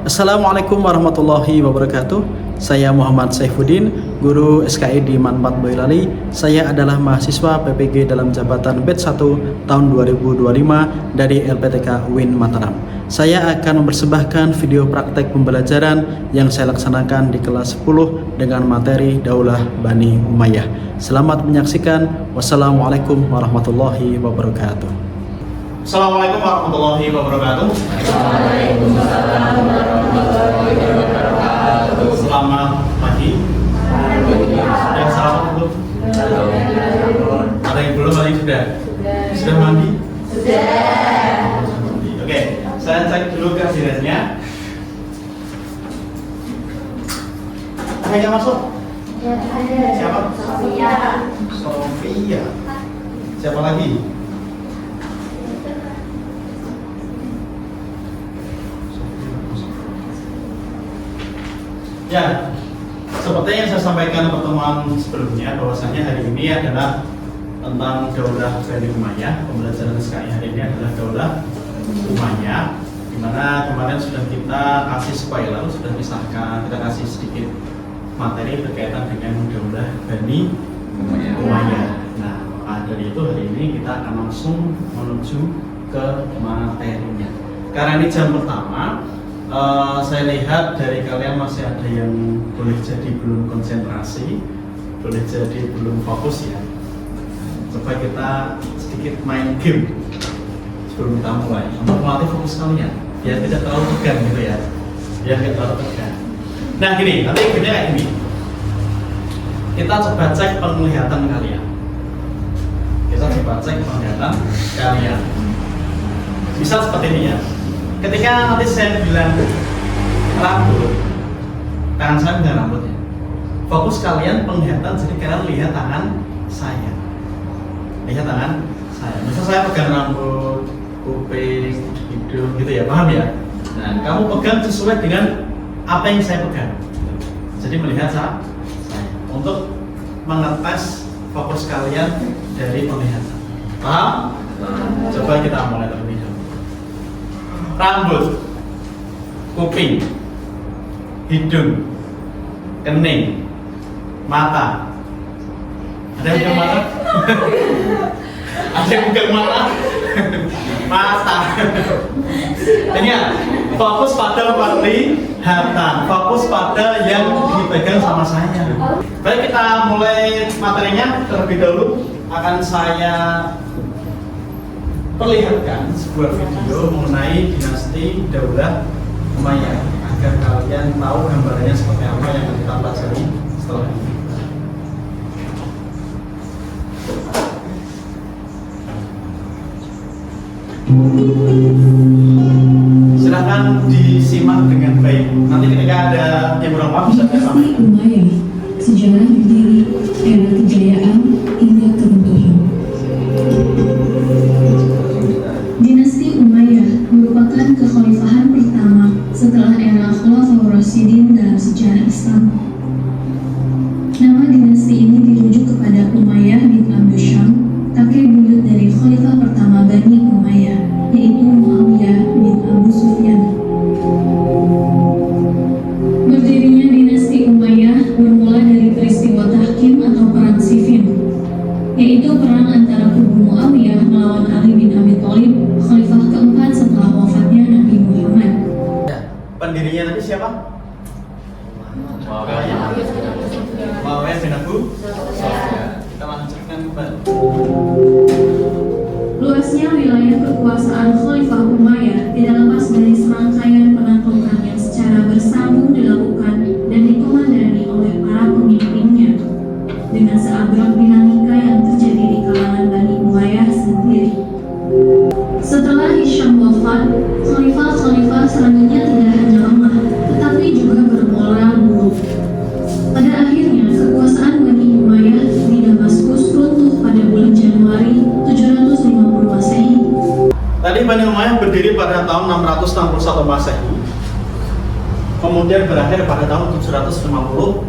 Assalamualaikum warahmatullahi wabarakatuh. Saya Muhammad Saifuddin, guru SKI di Manfaat Boyolali. Saya adalah mahasiswa PPG dalam jabatan batch 1 tahun 2025 dari LPTK UIN Mataram. Saya akan mempersembahkan video praktek pembelajaran yang saya laksanakan di kelas 10 dengan materi Daulah Bani Umayyah. Selamat menyaksikan. Wassalamualaikum warahmatullahi wabarakatuh. Assalamualaikum warahmatullahi wabarakatuh. Waalaikumsalam warahmatullahi wabarakatuh. Selamat pagi. Sudah sarapan belum? Belum. Ada yang belum? Ada yang sudah? Sudah mandi? Sudah. Oke, saya cek dulu kehadirannya. Ada yang masuk? Siapa? Sofia. Sofia. Siapa lagi? Ya, seperti yang saya sampaikan pertemuan sebelumnya, bahwasanya hari ini adalah tentang Daulah Bani Umayyah. Pembelajaran SKI hari ini adalah Daulah Umayyah, di mana kemarin sudah kita kasih spoiler, sudah kita kasih sedikit materi berkaitan dengan Daulah Bani Umayyah. Nah, maka dari itu hari ini kita akan langsung menuju ke materinya. Karena ini jam pertama, saya lihat dari kalian masih ada yang boleh jadi belum konsentrasi, boleh jadi belum fokus ya. Coba kita sedikit main game sebelum kita mulai untuk melatih fokus kalian, biar tidak terlalu tegang gitu ya, biar tidak terlalu tegang. Nah gini, nanti gamenya kayak gini. Kita coba cek penglihatan kalian. Bisa seperti ini ya. Ketika nanti saya bilang rambut, tangan saya bukan rambutnya. Fokus kalian penglihatan, jadi kalian lihat tangan saya. Lihat tangan saya. Misal saya pegang rambut, kuping, hidung gitu ya, paham ya? Nah, kamu pegang sesuai dengan apa yang saya pegang. Jadi melihat saya untuk mengetes fokus kalian dari penglihatan. Paham? Coba kita mulai terlebih dahulu. Rambut, kuping, hidung, kening, mata. Ada yang pegang mata? Ada yang pegang mata? Mata. Ingat, fokus pada penglihatan, fokus pada yang dipegang sama saya. Baik, kita mulai materinya. Terlebih dahulu akan saya perlihatkan sebuah video mengenai dinasti Daulah Umayyah agar kalian tahu gambarannya seperti apa yang kita pelajari setelah ini. Silahkan disimak dengan baik. Nanti ketika ada yang kurang paham bisa bersama. Dinasti Umayyah, sejarah berdiri era kejayaan hingga keruntuhan. Dinasti Umayyah merupakan kekhalifahan pertama setelah era Khulafaur Rasyidin dalam sejarah Islam. Nama dinasti ini dirujuk kepada Umayyah bin Abdul Syam, kakek buyut dari khalifah pertama Bani Umayyah, yaitu Muawiyah bin Abu Sufyan. Berdirinya dinasti Umayyah bermula dari peristiwa tahkim atau perang Siffin, yaitu perang antara kubu Muawiyah melawan Ali bin Abi Thalib, khalifah keempat setelah wafatnya Nabi Muhammad. Pendirinya nanti siapa? Muawiyah bin Abu Sufyan. Kita lanjutkan kembali. Luasnya wilayah kekuasaan Khalifah Umayyah tidak lepas dari serangkaian penaklukan yang secara bersambung dilakukan dan dikomandani oleh para pemimpinnya, dengan seabrek dinamika yang terjadi di kalangan Bani Umayyah sendiri. Setelah Hisham wafat, khalifah-khalifah selanjutnya tidak hanya lemah, tetapi juga bermoral buruk. Pada akhirnya, kekuasaan Bani Umayyah di Damaskus runtuh pada bulan Januari 750 Masehi. Tadi Bani Umayyah berdiri pada tahun 661 Masehi, kemudian berakhir pada tahun 750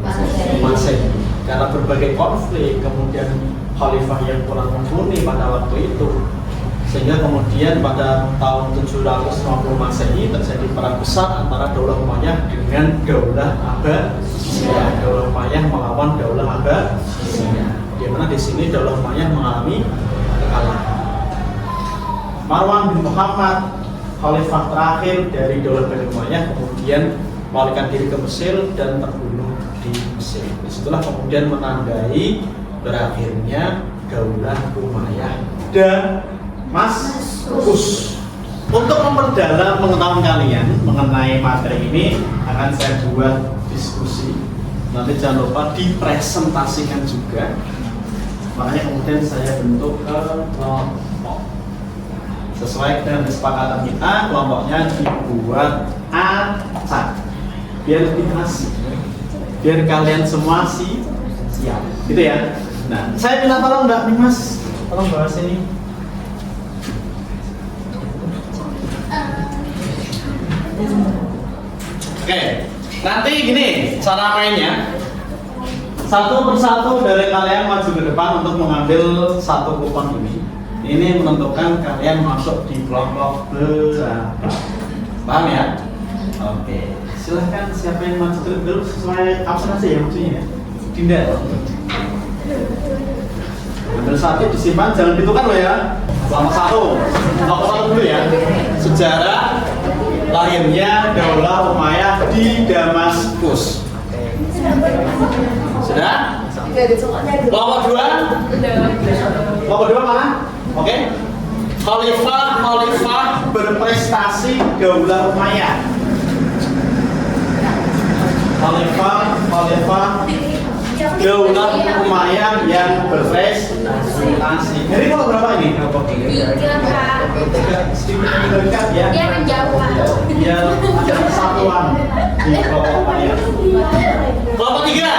Masehi. Karena berbagai konflik, kemudian khalifah yang kurang mumpuni pada waktu itu, Sehingga kemudian pada tahun 750 Masehi terjadi perang besar antara Daulah Umayyah dengan Daulah Abbasiyah. Daulah Umayyah melawan Daulah Abbasiyah. Di mana di sini Daulah Umayyah mengalami kekalahan. Marwan bin Muhammad, khalifah terakhir dari Daulah Bani Umayyah, kemudian melarikan diri ke Mesir dan terbunuh di Mesir. Disitulah kemudian menandai berakhirnya Daulah Umayyah Damaskus. Untuk memperdalam pengetahuan kalian mengenai materi ini akan saya buat diskusi. Nanti jangan lupa dipresentasikan juga. Makanya kemudian saya bentuk kelompok. Sesuai dengan kesepakatan kita, kelompoknya dibuat acak. Biar lebih asik. Biar kalian semua siap. Gitu ya. Nah, saya minta tolong Mbak Mas, tolong bawa sini. Oke, nanti gini cara mainnya. Satu persatu dari kalian maju ke depan untuk mengambil satu kupon ini. Ini menentukan kalian masuk di kelompok berapa. Paham ya? Oke, silahkan siapa yang maju dulu sesuai absen aja ya maksudnya ya. Dinda. Ambil satu disimpan, jangan ditukar loh ya. Kelompok satu dulu ya. Sejarah lahirnya Daulah Umayyah di Damaskus. Sudah? Kelompok dua? Kelompok dua mana? Oke. Khalifah berprestasi Daulah Umayyah. Khalifah Daulah Umayyah yang berprestasi. Jadi kalau berapa ini? Tiga, Pak. Sedikit dekat ya. Dia menjauh, Pak. Biar ada kesatuan di kelompok Umayyah. Kelompok tiga.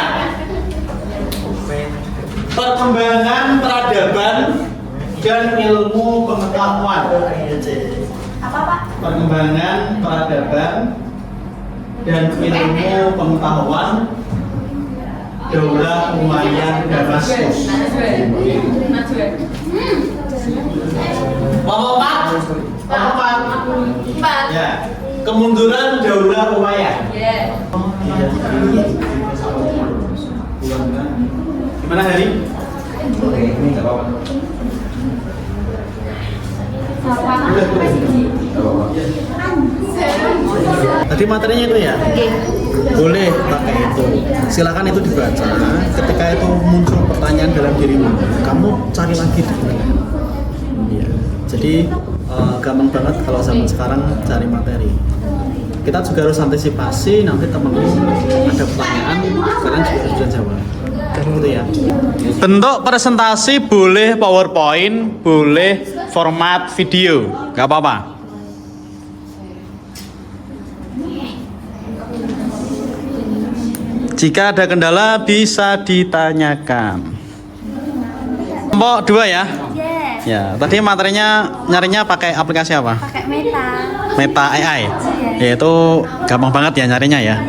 Perkembangan peradaban dan ilmu pengetahuan. Apa, Pak? Perkembangan peradaban dan ilmu pengetahuan Daulah Umayyah Damaskus. Kelompok empat. Ya. Kemunduran Daulah Umayyah. Gimana Hari? Ini nggak apa-apa. Tadi materinya itu ya? Boleh pakai itu. Silakan itu dibaca. Ketika itu muncul pertanyaan dalam dirimu, kamu cari lagi di mana. Iya. Jadi gampang banget kalau zaman sekarang cari materi. Kita juga harus antisipasi nanti teman-teman ada pertanyaan, kalian juga bisa jawab. Gitu ya. Bentuk presentasi boleh PowerPoint, boleh format video, nggak apa-apa. Jika ada kendala bisa ditanyakan. Kelompok dua ya? Ya, tadi materinya nyarinya pakai aplikasi apa? Pakai Meta. Meta AI. Ya, itu gampang banget ya nyarinya ya.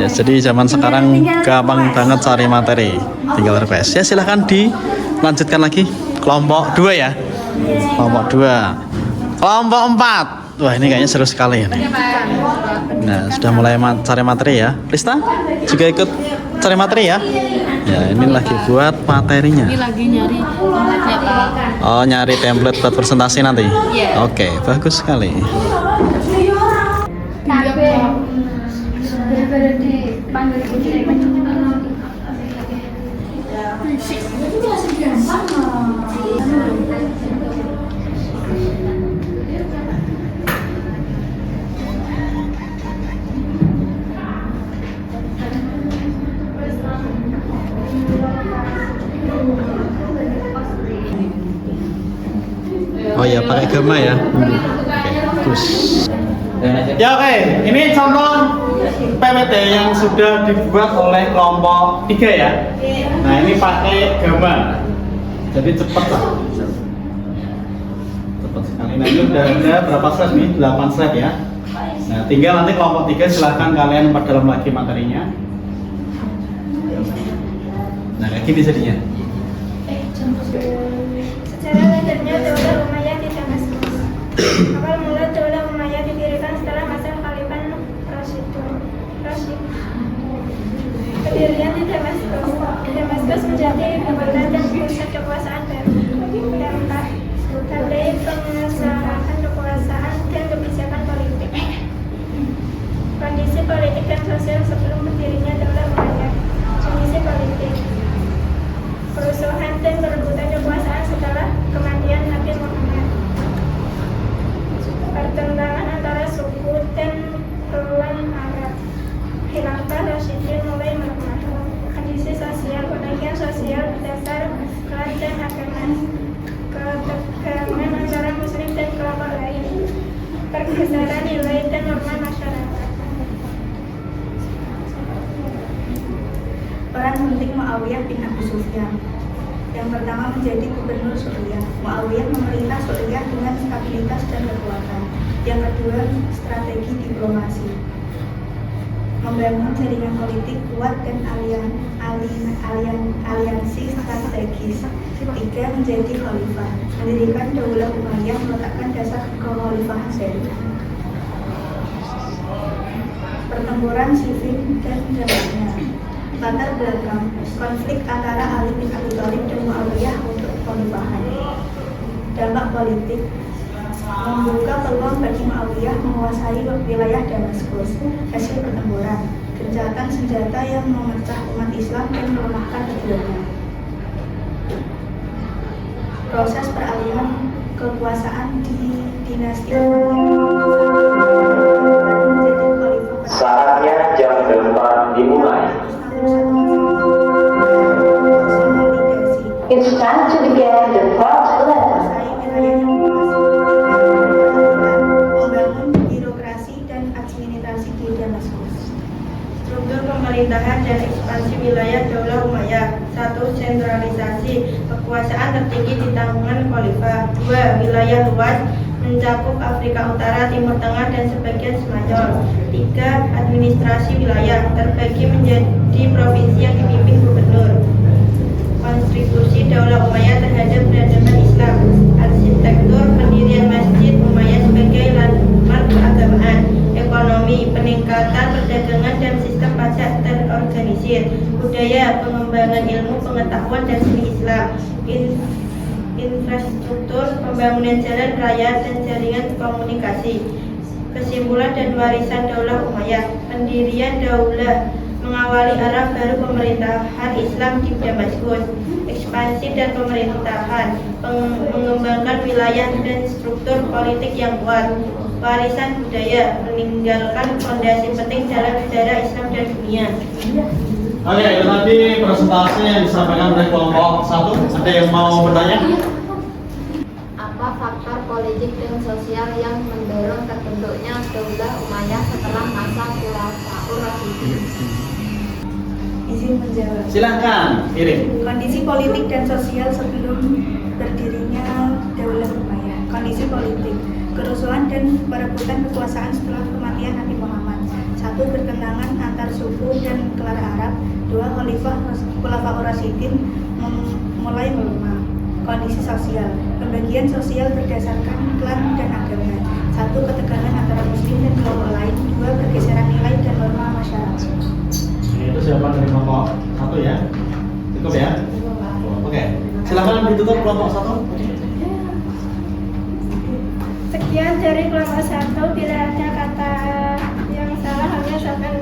Ya, jadi zaman sekarang gampang banget cari materi. Tinggal request. Ya, silahkan dilanjutkan lagi. Kelompok 2 ya. Kelompok 2. Kelompok 4. Wah, ini kayaknya seru sekali ya nih. Nah, sudah mulai cari materi ya. Lista juga ikut cari materi ya. Ya, ini lagi buat materinya. Ini lagi nyari tempatnya, Pak. Oh, nyari template buat presentasi nanti. Iya. Oke, bagus sekali. Daripada dipanggil Oh ya, pakai gamma ya. Bagus. Ya oke, ini contoh PPT yang sudah dibuat oleh kelompok 3 ya. Nah, ini pakai gamma. Jadi cepat lah. Cepat sekali. Nah, ini udah ada berapa slide nih? 8 slide ya. Nah, tinggal nanti kelompok 3 silahkan kalian perdalam lagi materinya. Nah, kayak gini jadinya. Secara lahirnya Daulah Umayyah di Damaskus. Awal mula Daulah Umayyah didirikan setelah masa Khalifah Rasyid. Pendirian di Damaskus menjadi kekuatan dan pusat kekuasaan baru. Dampak tandai pengesahan kekuasaan dan kebijakan politik. Kondisi politik dan sosial sebelum berdirinya Daulah Umayyah. Kondisi politik, kerusuhan dan perebutan kekuasaan setelah kematian Nabi Muhammad. Pertentangan antara suku dan klan Arab. Khilafah Rasyidin mulai melemah. Kondisi sosial, pendakian sosial berdasar klan dan agama. Ketegangan antara muslim dan kelompok lain. Pergeseran nilai dan norma masyarakat. Peran penting Muawiyah bin Abi Sufyan. Yang pertama menjadi gubernur Suriah. Muawiyah memerintah Suriah dengan stabilitas dan kekuatan. Yang kedua, strategi diplomasi. Membangun jaringan politik kuat dan aliansi strategis. Tiga, menjadi khalifah. Mendirikan Daulah Umayyah, meletakkan dasar kekhalifahan baru. Pertempuran sifil dan dampaknya. Latar belakang konflik antara Ali bin Abi Thalib dan Muawiyah untuk kekhalifahan. Dampak politik, membuka peluang bagi Muawiyah menguasai wilayah Damaskus. Hasil pertempuran, gencatan senjata yang memecah umat Islam dan melemahkan keduanya. Proses peralihan kekuasaan di dinasti Umayyah. Saatnya jam 8 dimulai. It's time to begin the part 11. Membangun birokrasi dan administrasi di Damaskus. Struktur pemerintahan dan ekspansi wilayah Daulah Umayyah. 1. Sentralisasi kekuasaan tertinggi di tangan khalifah. 2. Wilayah luas mencakup Afrika Utara, Timur Tengah, dan sebagian Spanyol. 3. Administrasi wilayah terbagi menjadi provinsi yang dipimpin gubernur. Kontribusi Daulah Umayyah terhadap peradaban Islam. Arsitektur, pendirian Masjid Umayyah sebagai landmark keagamaan. Ekonomi, peningkatan perdagangan dan sistem pajak terorganisir. Budaya, pengembangan ilmu pengetahuan dan seni Islam. Infrastruktur, pembangunan jalan raya dan jaringan komunikasi. Kesimpulan dan warisan Daulah Umayyah. Pendirian Daulah mengawali arah baru pemerintahan Islam di Damaskus. Ekspansi dan pemerintahan, mengembangkan wilayah dan struktur politik yang kuat. Warisan budaya, meninggalkan fondasi penting dalam sejarah Islam dan dunia. Oke, itu tadi presentasi yang disampaikan oleh kelompok 1. Ada yang mau bertanya? Apa faktor politik dan sosial yang mendorong terbentuknya Daulah Umayyah setelah masa Khulafaur Rasyidin? Izin menjawab. Silahkan, Irin. Kondisi politik dan sosial sebelum berdirinya Daulah Umayyah. Kondisi politik, kerusuhan dan perebutan kekuasaan setelah kematian Nabi Muhammad. 1. Pertentangan antar suku dan klan Arab. 2. Khulafaur Rasyidin mulai melemah. Kondisi sosial, pembagian sosial berdasarkan klan dan agama. 1. Ketegangan antara muslim dan kelompok lain. 2. Pergeseran nilai dan norma masyarakat. Itu siapa dari kelompok 1 ya? Cukup ya? Oke, silakan ditutup kelompok 1. Sekian dari kelompok 1. Bila ada kata yang salah hanya silakan.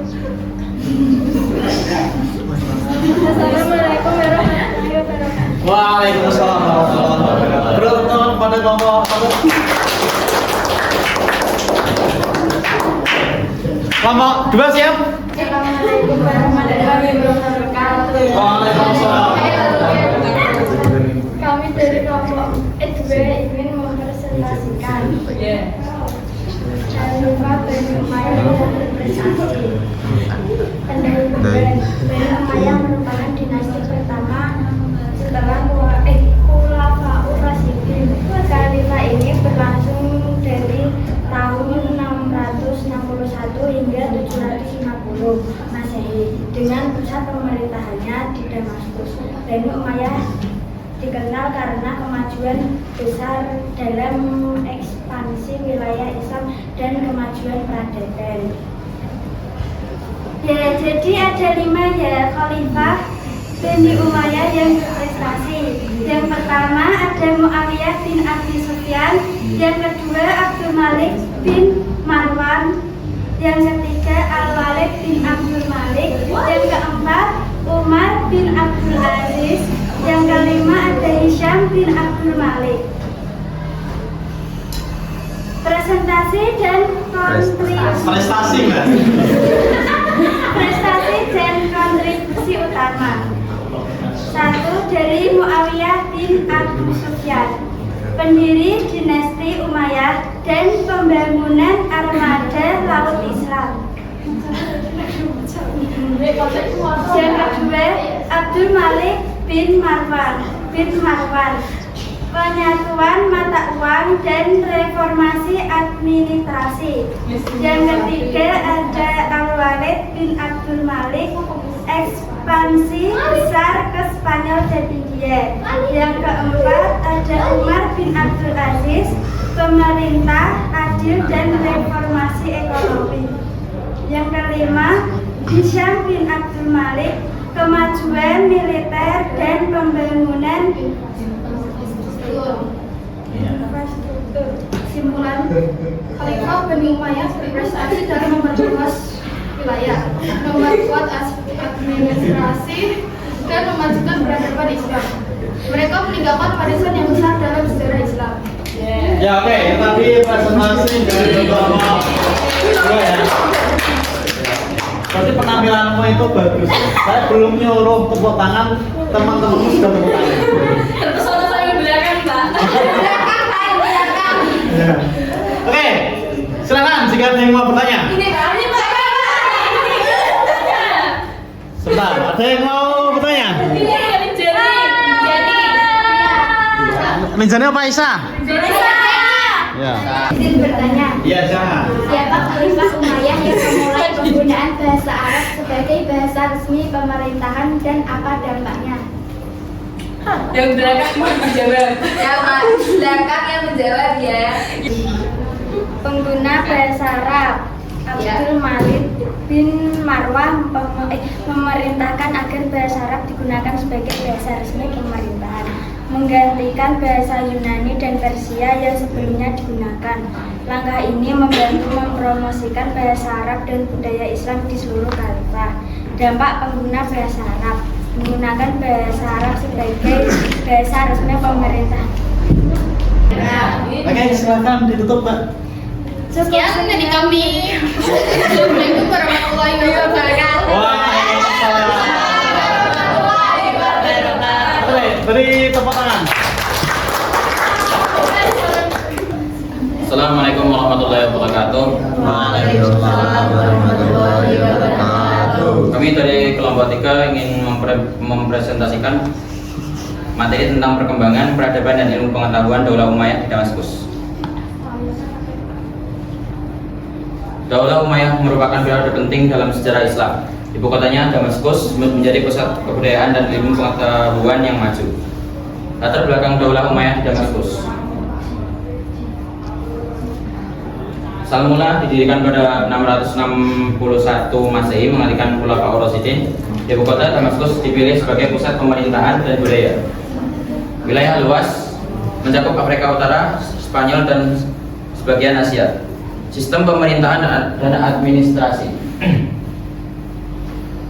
Assalamualaikum warahmatullahi wabarakatuh. Waalaikumsalam warahmatullahi wabarakatuh. Beruntung pada kelompok 1. Kelompok 2 siap? Assalamualaikum warahmatullahi wabarakatuh. Waalaikumsalam. Kami dari kelompok 2 ingin mempresentasikan. Jangan lupa Bani Umayyah berprestasi. Bani Umayyah merupakan dinasti pertama setelah Khulafaur Rasyidin. Khalifah ini berlangsung dari tahun 661 hingga 750 Masehi dengan pusat pemerintahannya di Damaskus. Bani Umayyah dikenal karena kemajuan besar dalam ekspansi wilayah Islam dan kemajuan peradaban. Ya, jadi ada 5 ya Khalifah Bani Umayyah yang berprestasi. Yang pertama ada Muawiyah bin Abi Sufyan, yang kedua Abdul Malik bin Marwan, yang ketiga Al-Walid bin Abdul Malik, yang keempat Umar bin Abdul Aziz, yang kelima ada Hisham bin Abdul Malik. Presentasi dan Prestasi Mbak. Prestasi dan kontribusi utama. 1. Dari Muawiyah bin Abu Sufyan, pendiri dinasti Umayyah dan pembangunan armada laut Islam. Yang kedua, Abdul Malik bin Marwan, penyatuan mata uang dan reformasi administrasi. Yang ketiga ada Al-Walid bin Abdul Malik, ekspansi besar ke Spanyol dan India. Yang keempat ada Umar bin Abdul Aziz, pemerintah adil dan reformasi ekonomi. Yang kelima Hisham bin Abdul Malik, kemajuan militer dan pembangunan infrastruktur. Simpulan, Khalifah Bani Umayyah berprestasi dalam memperluas wilayah, memperkuat administrasi, dan memajukan peradaban Islam. Mereka meninggalkan warisan yang besar dalam sejarah Islam. Ya oke, tadi presentasi dari beberapa ya. Berarti penampilanmu itu bagus. Saya belum nyuruh tepuk tangan, teman-temanmu sudah tepuk tangan. Terus saya belakang, Pak. Ya. Oke, silakan jika ada yang mau bertanya. Ini Pak. Sebentar, ada yang mau bertanya? Ini dari Jenny. Ninjanya apa Isa? Ya. Izin bertanya, Iya, jangan. siapa Khalifah Umayyah yang memulai penggunaan bahasa Arab sebagai bahasa resmi pemerintahan dan apa dampaknya? Yang belakang menjawab. Yang belakang yang menjawab ya. Pengguna bahasa Arab Abdul Malik bin Marwan memerintahkan agar bahasa Arab digunakan sebagai bahasa resmi pemerintahan, menggantikan bahasa Yunani dan Persia yang sebelumnya digunakan. Langkah ini membantu mempromosikan bahasa Arab dan budaya Islam di seluruh khalifah. Dampak pengguna bahasa Arab: menggunakan bahasa Arab sebagai bahasa resmi pemerintah. Oke, silakan ditutup, Mbak. Sekian dari kami. Assalamualaikum warahmatullahi wabarakatuh. Oke, beri tepuk tangan. Assalamualaikum warahmatullahi wabarakatuh. Waalaikumsalam warahmatullahi wabarakatuh. Kami dari kelompok 3 ingin mempresentasikan materi tentang perkembangan peradaban dan ilmu pengetahuan Daulah Umayyah di Damaskus. Daulah Umayyah merupakan periode penting dalam sejarah Islam. Ibu kotanya Damaskus menjadi pusat kebudayaan dan ilmu pengetahuan yang maju. Latar belakang Daulah Umayyah di Damaskus. Asal mula didirikan pada 661 Masehi mengalihkan Khulafaur Rasyidin. Ibu kota Damaskus dipilih sebagai pusat pemerintahan dan budaya. Wilayah luas mencakup Afrika Utara, Spanyol dan sebagian Asia. Sistem pemerintahan dan administrasi.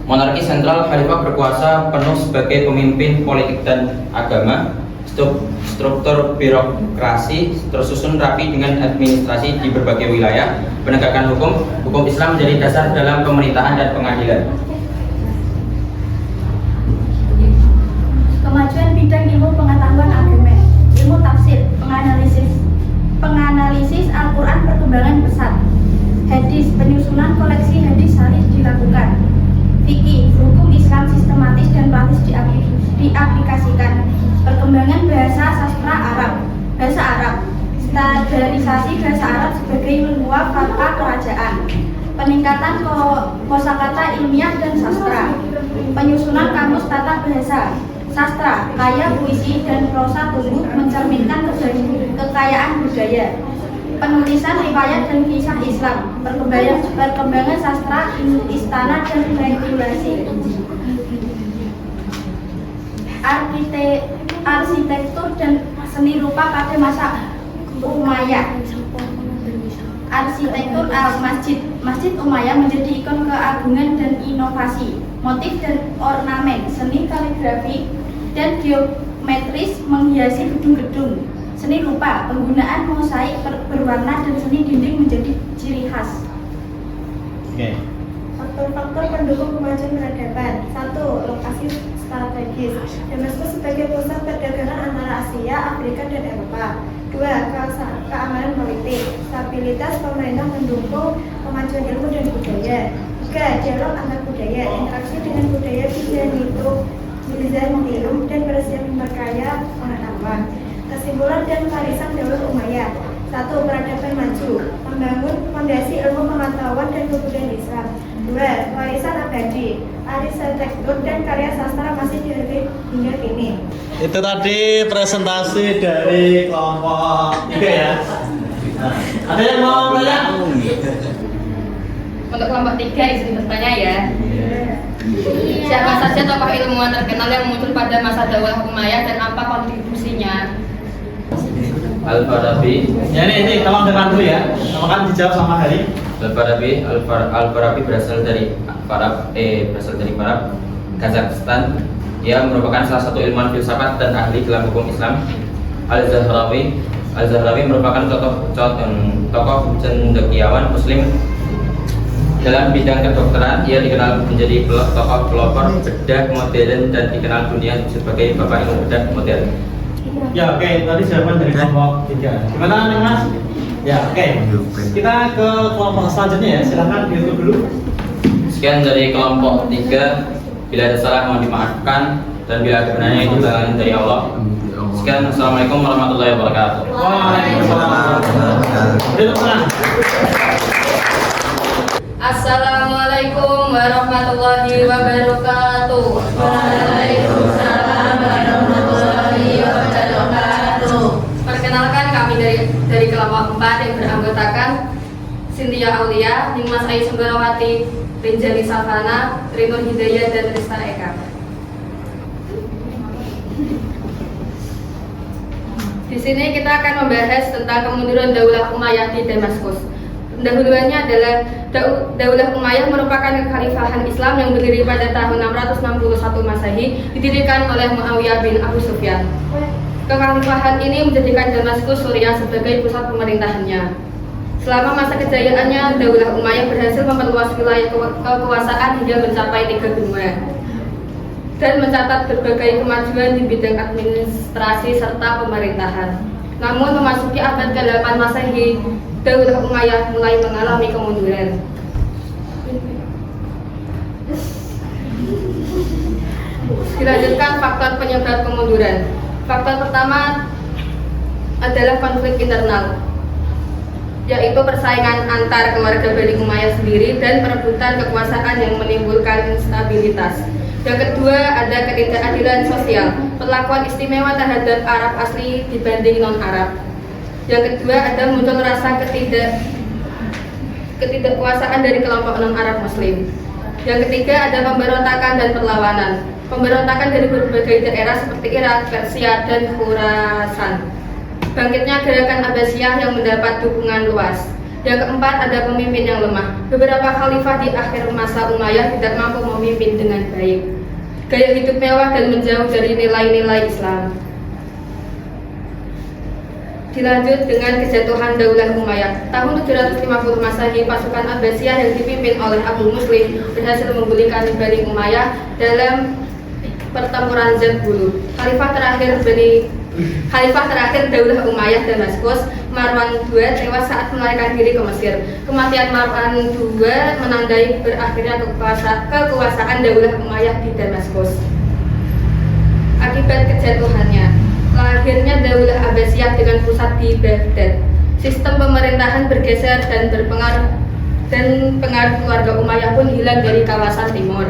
Monarki sentral, khalifah berkuasa penuh sebagai pemimpin politik dan agama. Struktur birokrasi tersusun rapi dengan administrasi di berbagai wilayah. Penegakan hukum Islam menjadi dasar dalam pemerintahan dan pengadilan. Kemajuan bidang ilmu pengetahuan agama, ilmu tafsir, penganalisis Al-Quran, perkembangan pesat, hadis, penyusunan koleksi hadis sahih dilakukan, fikih, hukum Islam sistematis dan praktis diaplikasikan, perkembangan bahasa Arab, standarisasi bahasa Arab sebagai lengkap kata kerajaan, peningkatan kosakata ilmiah dan sastra, penyusunan kamus tata bahasa, Sastra, kaya puisi dan prosa tumbuh mencerminkan kekayaan budaya. Penulisan riwayat dan kisah Islam, perkembangan sastra, istana dan regulasi. Arsitektur dan seni rupa pada masa Umayyah. Arsitektur Masjid Umayyah menjadi ikon keagungan dan inovasi. Motif dan ornamen, seni kaligrafi dan geometris menghiasi gedung-gedung. Seni rupa, penggunaan mosaik berwarna dan seni dinding menjadi ciri khas. Oke. Faktor-faktor pendukung kemajuan peradaban. 1. Lokasi strategis. Damaskus sebagai pusat perdagangan antara Asia, Afrika, dan Eropa. 2. Keamanan politik. Stabilitas pemerintah mendukung kemajuan ilmu dan budaya. 3. Dialog antar budaya. Interaksi dengan budaya bisa mengilum dan memperkaya pengetahuan. Kesimpulan dan warisan Daulah Umayyah. 1. Peradaban maju, membangun fondasi ilmu pengetahuan dan kebudayaan Islam. 2. Warisan abadi, arsitektur dan karya sastra masih dihargai hingga kini. Itu tadi presentasi dari kelompok 3 ya. Nah, ada yang mau tanya? Untuk kelompok 3 izin bertanya ya. Siapa saja tokoh ilmuwan terkenal yang muncul pada masa Daulah Umayyah dan apa kontribusinya? Al-Farabi. Ya ini tolong dengar dulu ya. Kan dijawab sama Hari. Al-Farabi berasal dari Farab, Kazakhstan. Ia merupakan salah satu ilmuwan filsafat dan ahli dalam hukum Islam. Al-Zahrawi merupakan tokoh cendekiawan Muslim dalam bidang kedokteran. Ia dikenal menjadi tokoh pelopor bedah modern dan dikenal dunia sebagai bapak ilmu bedah modern. Ya oke, tadi jawaban dari kelompok 3. Gimana nih Mas? Ya oke. Kita ke kelompok selanjutnya ya. Silahkan ditutup dulu. Sekian dari kelompok 3. Bila ada salah mohon dimaafkan dan bila ada benarnya itu datang dari Allah. Sekian, assalamualaikum warahmatullahi wabarakatuh. Waalaikumsalam. Assalamualaikum warahmatullahi wabarakatuh. Waalaikumsalam warahmatullahi wabarakatuh. Perkenalkan kami dari kelompok 4 yang beranggotakan Cynthia Aulia, Dimas Ayu Sunggarawati, Rinjani Savana, Rinur Hidayah, dan Rista Eka. Di sini kita akan membahas tentang kemunduran Daulah Umayyah di Damaskus. Pendahuluannya adalah Daulah Umayyah merupakan kekhalifahan Islam yang berdiri pada tahun 661 Masehi, didirikan oleh Muawiyah bin Abu Sufyan. Kekhalifahan ini menjadikan Damaskus Suriah sebagai pusat pemerintahannya. Selama masa kejayaannya, Daulah Umayyah berhasil memperluas wilayah kekuasaan hingga mencapai 3 benua dan mencatat berbagai kemajuan di bidang administrasi serta pemerintahan. Namun memasuki abad ke-8 Masehi, Daulah Umayyah mulai mengalami kemunduran. Dilanjutkan faktor penyebab kemunduran. Faktor pertama adalah konflik internal, yaitu persaingan antar keluarga Bani Umayyah sendiri dan perebutan kekuasaan yang menimbulkan instabilitas. Yang kedua ada ketidakadilan sosial, perlakuan istimewa terhadap Arab asli dibanding non-Arab. Yang kedua ada muncul rasa ketidakkuasaan dari kelompok non-Arab Muslim. Yang ketiga ada pemberontakan dan perlawanan. Pemberontakan dari berbagai daerah seperti Irak, Persia, dan Khurasan. Bangkitnya gerakan Abbasiyah yang mendapat dukungan luas. Yang keempat ada pemimpin yang lemah. Beberapa khalifah di akhir masa Umayyah tidak mampu memimpin dengan baik. Gaya hidup mewah dan menjauh dari nilai-nilai Islam. Dilanjut dengan kejatuhan Daulah Umayyah. Tahun 750 Masehi, pasukan Abbasiyah yang dipimpin oleh Abu Muslim berhasil menggulingkan Bani Umayyah dalam pertempuran Zat-Bulu. Khalifah terakhir Daulah Umayyah Damaskus, Marwan II tewas saat melarikan diri ke Mesir. Kematian Marwan II menandai berakhirnya kekuasaan Daulah Umayyah di Damaskus. Akibat kejatuhannya, lahirnya Daulah Abbasiyah dengan pusat di Baghdad. Sistem pemerintahan bergeser dan pengaruh keluarga Umayyah pun hilang dari kawasan timur.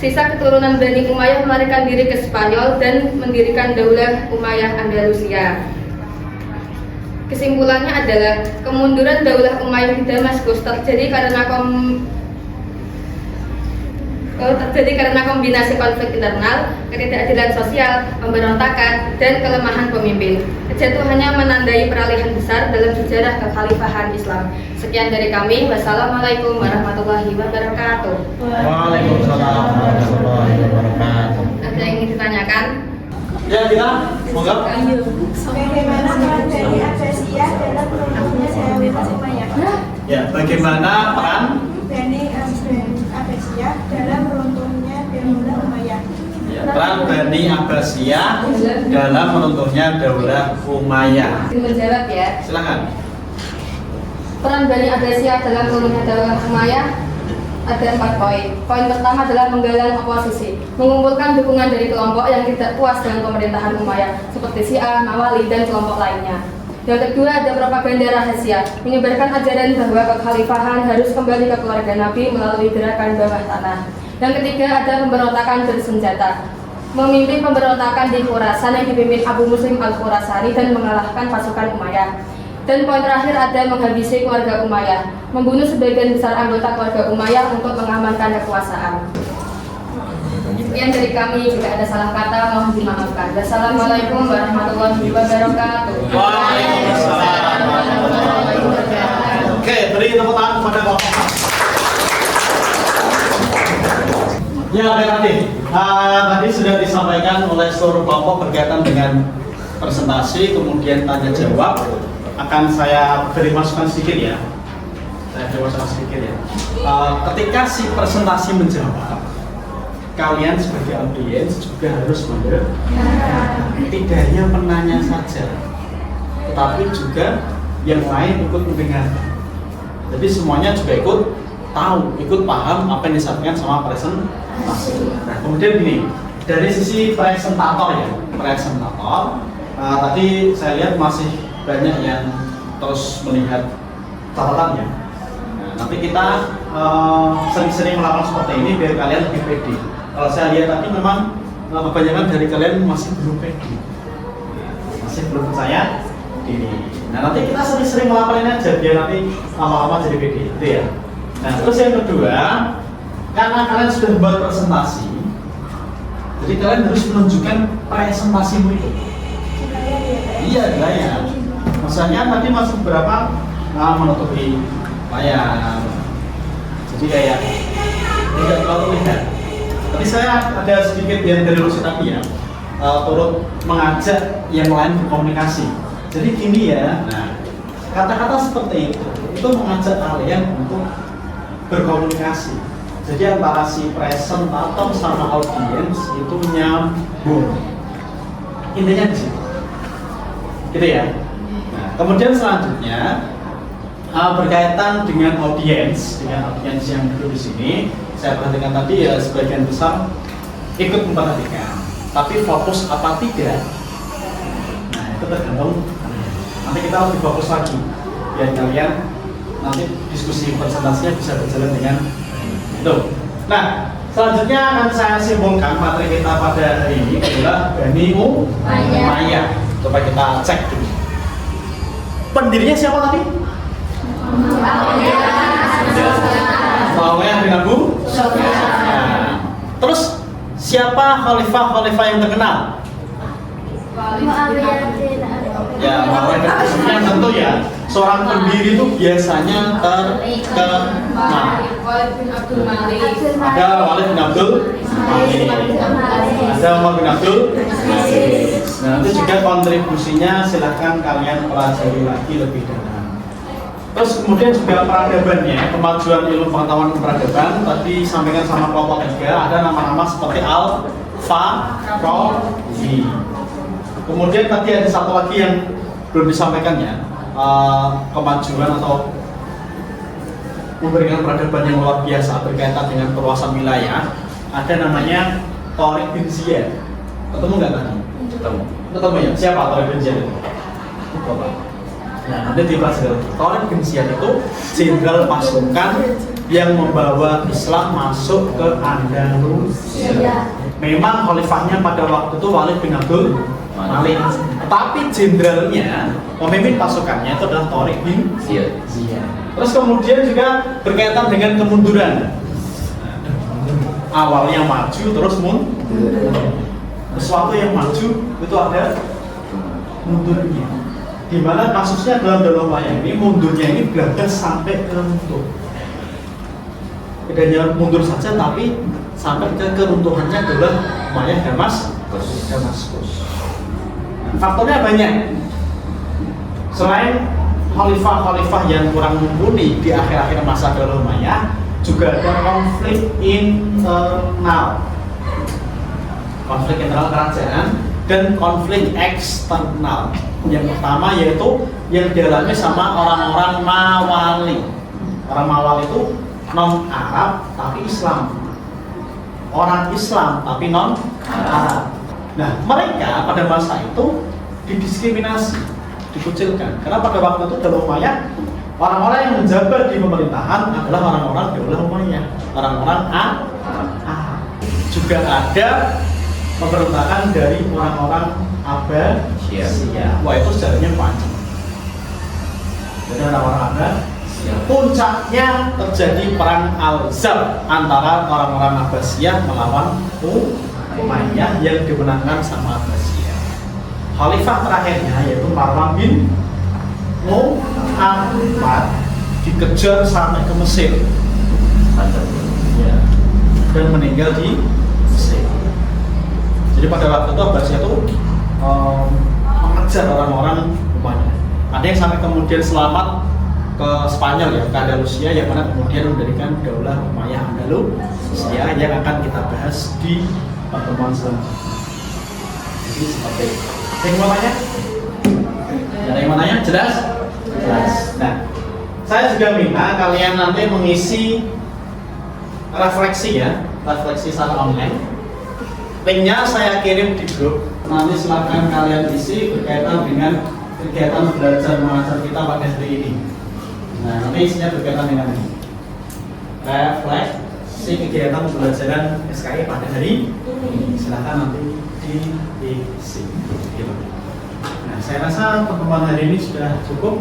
Sisa keturunan Bani Umayyah melarikan diri ke Spanyol dan mendirikan Daulah Umayyah Andalusia. Kesimpulannya adalah kemunduran Daulah Umayyah di Damaskus terjadi karena kombinasi konflik internal, ketidakadilan sosial, pemberontakan, dan kelemahan pemimpin. Kejatuhannya menandai peralihan besar dalam sejarah kekhalifahan Islam. Sekian dari kami. Wassalamualaikum warahmatullahi wabarakatuh. Waalaikumsalam warahmatullahi wabarakatuh. Ada yang ingin ditanyakan? Ya, kita semoga. Bagaimana peran dari Abbasiyah dalam runtuhnya Daulah Umayyah? Ya, bagaimana peran Bani Abbasiyah dalam runtuhnya Daulah Umayyah? peran Bani Abbasiyah dalam runtuhnya Daulah Umayyah? Menjawab ya. Silakan. Peran Bani Abbasiyah dalam runtuhnya Daulah Umayyah ada 4 poin. Poin pertama adalah menggalang oposisi, mengumpulkan dukungan dari kelompok yang tidak puas dengan pemerintahan Umayyah seperti Syiah, Mawali, dan kelompok lainnya. Yang kedua ada propaganda rahasia, menyebarkan ajaran bahwa kekhalifahan harus kembali ke keluarga Nabi melalui gerakan bawah tanah. Yang ketiga ada pemberontakan bersenjata, memimpin pemberontakan di Khurasan yang dipimpin Abu Muslim Al-Khurasani dan mengalahkan pasukan Umayyah. Dan poin terakhir ada menghabisi keluarga Umayyah, membunuh sebagian besar anggota keluarga Umayyah untuk mengamankan kekuasaan. Sekian dari kami, jika ada salah kata mohon dimaafkan. Wassalamualaikum warahmatullahi wabarakatuh. Waalaikumsalam warahmatullahi wabarakatuh. Oke, beri tepuk tangan kepada Bapak. Ya, tadi sudah disampaikan oleh seluruh kelompok berkaitan dengan presentasi, kemudian tanya jawab. Akan saya beri masukan sedikit ya. Ketika si presentasi menjawab, kalian sebagai audiens juga harus mendengar. Tidak hanya penanya saja, tetapi juga yang lain ikut mendengar. Jadi semuanya juga ikut tahu, ikut paham apa yang disampaikan sama presentasi. Nah, kemudian gini, dari sisi presentator ya, tadi saya lihat masih banyak yang terus melihat catatannya. Nah, nanti kita sering-sering melakukan seperti ini biar kalian lebih pede. Kalau saya lihat tadi memang kebanyakan dari kalian masih belum pede, masih belum percaya diri. Nah, nanti kita sering-sering melakukan ini aja biar nanti lama-lama jadi pede, gitu ya. Nah, terus yang kedua, karena kalian sudah membuat presentasi, jadi kalian harus menunjukkan presentasimu itu. Iya, layar. Misalnya tadi masih berapa menutupi layar, jadi kayak tidak terlalu lihat. Tadi saya ada sedikit yang dari Rusi tadi ya, turut mengajak yang lain berkomunikasi. Jadi gini ya, nah kata-kata seperti itu mengajak kalian untuk berkomunikasi. Jadi antara si presentator sama audiens itu nyambung. Intinya di situ, gitu ya. Nah, kemudian selanjutnya berkaitan dengan audiens yang duduk di sini, saya perhatikan tadi ya sebagian besar ikut memperhatikan, tapi fokus apa tidak? Nah, itu tergantung. Nanti kita lebih fokus lagi, biar kalian nanti diskusi presentasinya bisa berjalan dengan itu. Nah, selanjutnya akan saya simpulkan materi kita pada hari ini adalah Bani Umayyah. Coba kita cek dulu. Pendirinya siapa tadi? Muawiyah bin Abu Sufyan. Terus siapa khalifah yang terkenal? Ya, Muawiyah bin Abu Sufyan tentu ya. Seorang pendiri itu biasanya terkenal. Ada Walid bin Abdul Malik, ada Umar bin Abdul Aziz. Nah, nanti juga kontribusinya silahkan kalian pelajari lagi lebih dalam. Terus kemudian juga peradabannya, kemajuan ilmu pengetahuan peradaban tadi sampaikan sama kelompok juga, ada nama-nama seperti Al-Farabi. Kemudian tadi ada satu lagi yang belum disampaikan ya, kemajuan atau memberikan peradaban yang luar biasa berkaitan dengan perluasan wilayah. Ada namanya Tariq bin Ziyad. Ketemu nggak tadi? Ketemu ya? Siapa Tariq bin Ziyad itu? Nah, nanti dipelajari. Tariq bin Ziyad itu jenderal pasukan yang membawa Islam masuk ke Andalusia. Memang khalifahnya pada waktu itu Walid bin Abdul Malik, tapi jenderalnya, pemimpin pasukannya itu adalah Tariq bin Ziyad. Terus kemudian juga berkaitan dengan kemunduran. Awalnya maju terus mundur. Sesuatu yang maju itu ada mundurnya. Di mana kasusnya dalam Daulah Umayyah ini mundurnya ini berada sampai ke runtuh. Tidak hanya mundur saja, tapi sampai ke keruntuhannya Daulah Umayyah Damaskus. Faktornya banyak. Selain khalifah-khalifah yang kurang mumpuni di akhir-akhir masa Daulah Umayyah, juga ada konflik internal kerajaan dan konflik eksternal. Yang pertama yaitu yang dialami sama orang-orang Mawali. Orang Mawali itu non Arab tapi Islam. Orang Islam tapi non Arab. Nah, mereka pada masa itu didiskriminasi, dikucilkan. Karena pada waktu itu Daulah Umayyah, orang-orang yang menjabat di pemerintahan adalah orang-orang Daulah Umayyah, orang-orang Arab. Juga ada pemberontakan dari orang-orang Abbasiyah. Wah, itu sejarahnya panjang. Jadi orang-orang Abbasiyah. Puncaknya terjadi perang Al-Zab antara orang-orang Abbasiyah melawan Umayyah yang dimenangkan sama Abbasiyah. Khalifah terakhirnya yaitu Marwan bin Muhammad dikejar sampai ke Mesir dan meninggal di Mesir. Jadi pada waktu itu Abbasiyah itu mengejar orang-orang Umayyah. Ada yang sampai kemudian selamat ke Spanyol ya, ke Andalusia, yang mana kemudian mendirikan Daulah Umayyah Andalusia yang akan kita bahas di pertemuan selanjutnya. Jadi seperti itu. Yang mau tanya? Ada yang mau tanya? Jelas? Jelas. Nah, saya juga minta kalian nanti mengisi refleksi ya, refleksi secara online. Linknya saya kirim di grup. Nanti silakan kalian isi berkaitan dengan kegiatan belajar mengajar kita pada hari ini. Nah, nanti isinya berkaitan dengan ini. Refleksi kegiatan pembelajaran SKI pada hari ini. Silakan nanti diisi. Gitu. Nah, saya rasa pertemuan hari ini sudah cukup.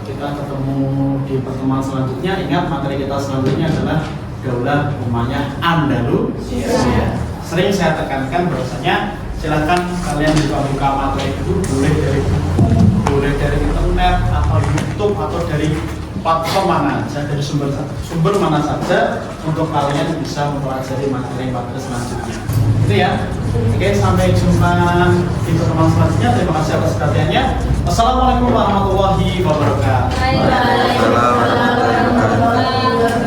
Kita ketemu di pertemuan selanjutnya. Ingat, materi kita selanjutnya adalah Daulah Umayyah Andalusia. Sering saya tekankan bahwasanya silakan kalian buka materi itu, boleh dari buku, boleh dari internet atau YouTube atau dari platform mana saja, dari sumber mana saja untuk kalian bisa mempelajari materi-materi selanjutnya. Itu ya. Oke, sampai jumpa di pertemuan selanjutnya. Terima kasih atas perhatiannya. Wassalamualaikum warahmatullahi wabarakatuh. Waalaikumsalam warahmatullahi wabarakatuh.